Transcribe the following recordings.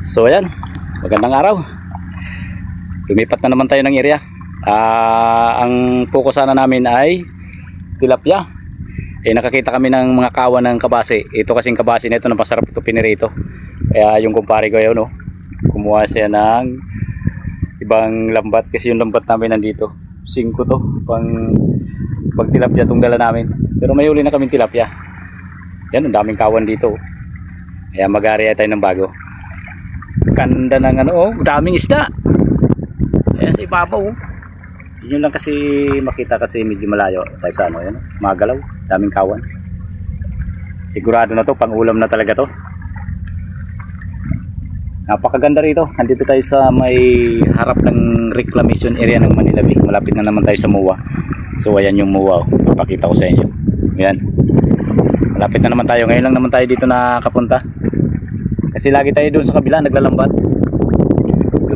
So ayan, magandang araw. Lumipat na naman tayo ng area. Ang focus sana namin ay tilapia. Nakakita kami ng mga kawan ng kabase. Ito kasing kabase na ito, napasarap ito pinirito. Kaya yung kumpare ko yun, kumuha siya ng ibang lambat. Kasi yung lambat namin nandito 5 to, pag tilapia itong dala namin. Pero may uli na kaming tilapia. Yan, ang daming kawan dito. Kaya mag-area tayo ng bago. Ganda ng daming isda. Ayan sa ibabaw. Yun lang kasi makita kasi medyo malayo tayo sa yan, magalaw, daming kawan. Sigurado na to, pang ulam na talaga to. Napakaganda rito. Nandito tayo sa may harap ng reclamation area ng Manila Bay. Malapit na naman tayo sa MUA. So ayan yung MUA, papakita ko sa inyo. Ayan, malapit na naman tayo. Ngayon lang naman tayo dito nakapunta. Kasi lagi tayo doon sa kabila naglalambat.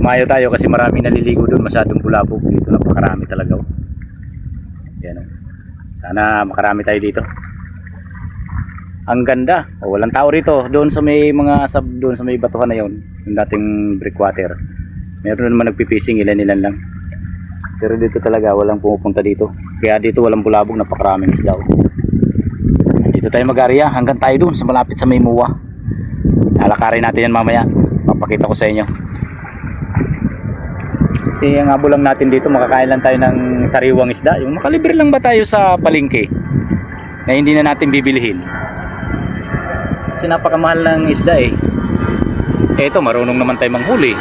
Lumayo tayo kasi maraming naliligo doon, masyadong bulabog. Dito napakarami talaga. Yan. Sana makarami tayo dito. Ang ganda. Walang tao rito. Doon sa may doon sa may batuhan na 'yon, yung dating breakwater. Meron naman nagpipising, ilan-ilan lang. Pero dito talaga walang pumupunta dito. Kaya dito walang bulabog, napakaraming isda. Dito tayo mag-area hanggang tayo doon sa malapit sa may MUA. Alakarin natin yan mamaya, papakita ko sa inyo. Kasi ang abo lang natin dito, makakain lang tayo ng sariwang isda. Yung makalibre lang ba tayo sa palengke na hindi na natin bibilihin. Kasi napakamahal ng isda Eto, marunong naman tayo manghuli.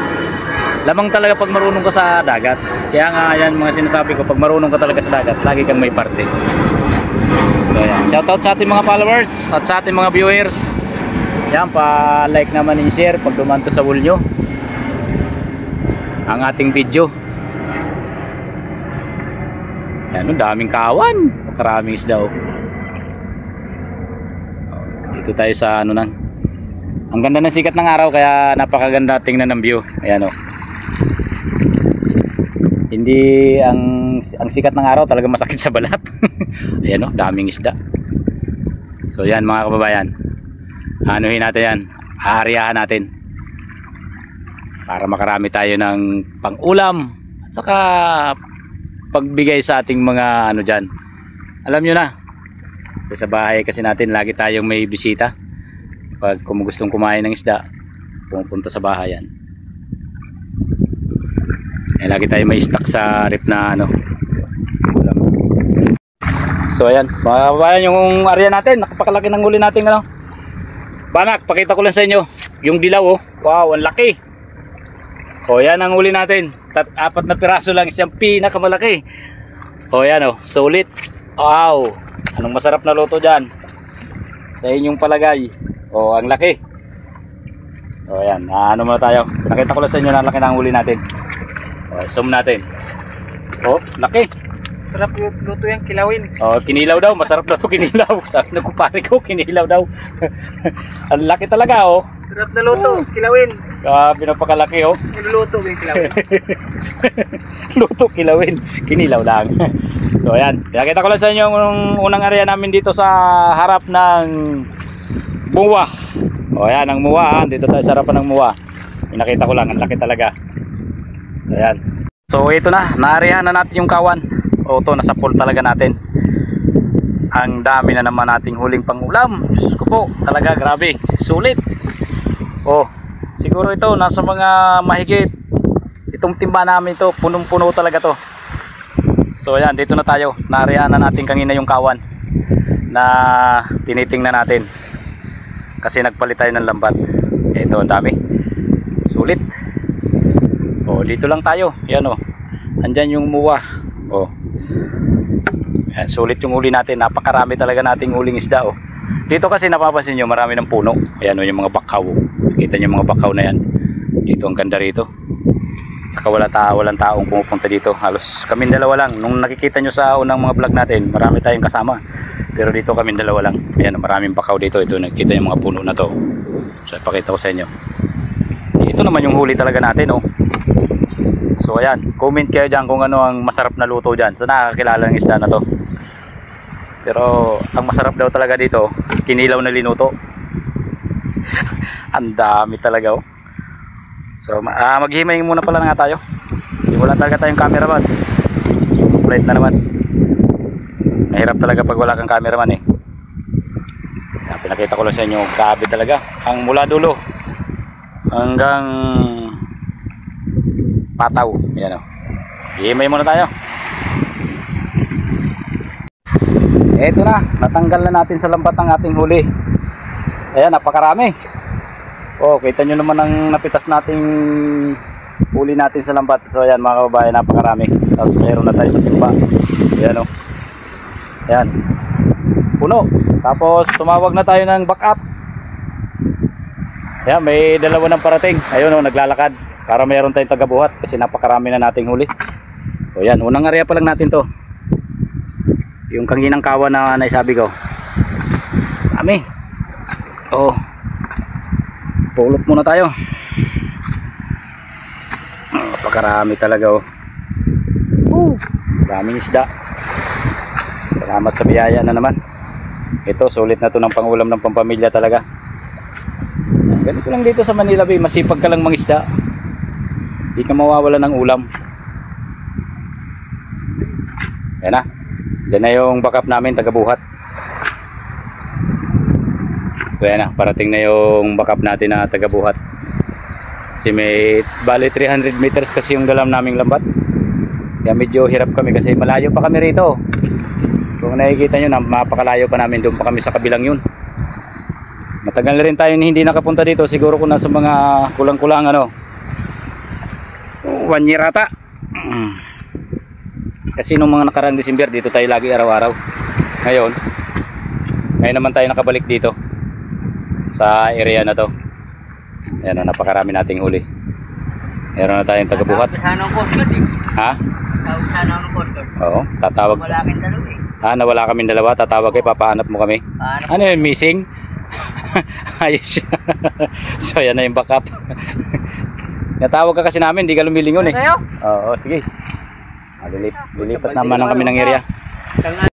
Lamang talaga pag marunong ka sa dagat. Kaya nga yan mga sinasabi ko, pag marunong ka talaga sa dagat, lagi kang may parte. So yan, shoutout sa ating mga followers at sa ating mga viewers. Yan, pa-like naman and share pag dumanto sa wall nyo ang ating video. Yan, daming kawan, maraming isda. Dito tayo sa nang ang ganda ng sikat ng araw, kaya napakaganda tingnan ng view. Ayan hindi ang sikat ng araw talaga masakit sa balat. Ayan daming isda. So yan mga kababayan, anuhin natin yan, aaryahan natin para makarami tayo ng pang-ulam at saka pagbigay sa ating mga dyan. Alam nyo na, sa bahay kasi natin lagi tayong may bisita. Pag gustong kumain ng isda, pumupunta sa bahay yan. Lagi tayo may stock sa rep na ulam. So ayan mga kababayan, yung area natin, nakapakalaki ng huli natin Banak, pakita ko lang sa inyo yung dilaw. Wow, ang laki. Yan ang huli natin. 4 na piraso lang, siyang pinakamalaki. Yan sulit. Wow, anong masarap na luto dyan sa inyong palagay? Ang laki. Yan, ano muna tayo. Nakita ko lang sa inyo na laki ng huli natin. Zoom natin. Laki. Sarap yung luto yung kilawin. Kinilaw daw, masarap daw to kinilaw. Sabi ng kumpare ko, kinilaw daw. Ang laki talaga Sarap na luto, kilawin. Pinapakalaki Niluluto yung kilawin. Luto, kilawin, kinilaw lang. So ayan, nakita ko lang sa inyo yung unang area namin dito sa harap ng MUA. Ayan ang MUA, dito tayo sa harapan ng MUA. Nakita ko lang, ang laki talaga. So ayan. So ito na, naarehan na natin yung kawan. Ito, nasa pool talaga natin. Ang dami na naman nating huling pangulam. Diyos ko po, talaga grabe, sulit. Siguro ito nasa mga mahigit, itong timba namin ito, punong-puno talaga to. So ayan, dito na tayo. Naarehan na natin kanina yung kawan na tinitingnan natin. Kasi nagpalit tayo ng lambat. Ito, ang dami. Sulit. Dito lang tayo. Yan andyan yung MUA. Yan, sulit yung huli natin. Napakarami talaga nating huling isda. Dito kasi napapansin nyo, marami ng puno. Ayan yung mga bakaw. Kita nyo yung mga bakaw na yan. Dito ang ganda rito. Saka walang taong pumupunta dito. Halos kaming dalawa lang. Nung nakikita nyo sa unang mga vlog natin, marami tayong kasama. Pero dito kaming dalawa lang. Ayan, maraming bakaw dito. Ito, nakikita yung mga puno na to. So, ipakita ko sa inyo. Ito naman yung huli talaga natin. So ayan, comment kayo dyan kung ano ang masarap na luto dyan sa nakakilala ng isda na to. Pero ang masarap daw talaga dito, kinilaw na linuto. Ang dami talaga oh. So maghihimay muna pala nga tayo. Simulan talaga tayong cameraman. Super bright na naman. Mahirap talaga pag wala kang cameraman eh. Yan, pinakita ko lang sa inyo, grabe talaga. Ang mula dulo hanggang Pataw. Yan o. Hihimay muna tayo. Eto na, natanggal na natin sa lambat ang ating huli. Ayan, napakarami. Oh, kita nyo naman ang napitas nating huli natin sa lambat. So ayan mga kababayan, napakarami. Tapos meron na tayo sa timba. Ayan o. Ayan. Puno. Tapos tumawag na tayo ng backup. Ayan, may dalawa ng parating. Ayun o, naglalakad. Para meron tayong tagabuhat kasi napakarami na nating huli. O yan, unang area pa lang natin to. Yung kanginang kawa na naisabi ko. Kami. Oh. Pulot muna tayo. Napakarami talaga oh. Maraming isda. Salamat sa biyaya na naman. Ito, sulit na to ng pangulam ng pampamilya talaga. Ganito lang dito sa Manila, be. Masipag ka lang mangisda. Hindi ka mawawala ng ulam. Ayan na. Diyan na yung backup namin, tagabuhat. So ayan na, parating na yung backup natin na tagabuhat. Kasi may bali 300 meters kasi yung dalam naming lambat. Kaya medyo hirap kami kasi malayo pa kami rito. Kung nakikita nyo, mapakalayo pa namin, doon pa kami sa kabilang yun. Matagal na rin tayo hindi nakapunta dito. Siguro kung nasa mga kulang-kulang ano, 1 year ata. Kasi nung mga nakaraang December dito tayo lagi araw-araw. Ngayon naman tayo nakabalik dito sa area na to. Ayan na, napakarami nating huli. Meron na tayong tagabuhat. Ha? Oo, tatawag. Nawala kaming dalawa. Tatawag kayo, papahanap mo kami. Ano yun, missing? Ayos. So yan na yung backup. Natawag ka kasi namin, di ka lumilingon eh. Oo, sige. Lilipat naman lang kami ng area.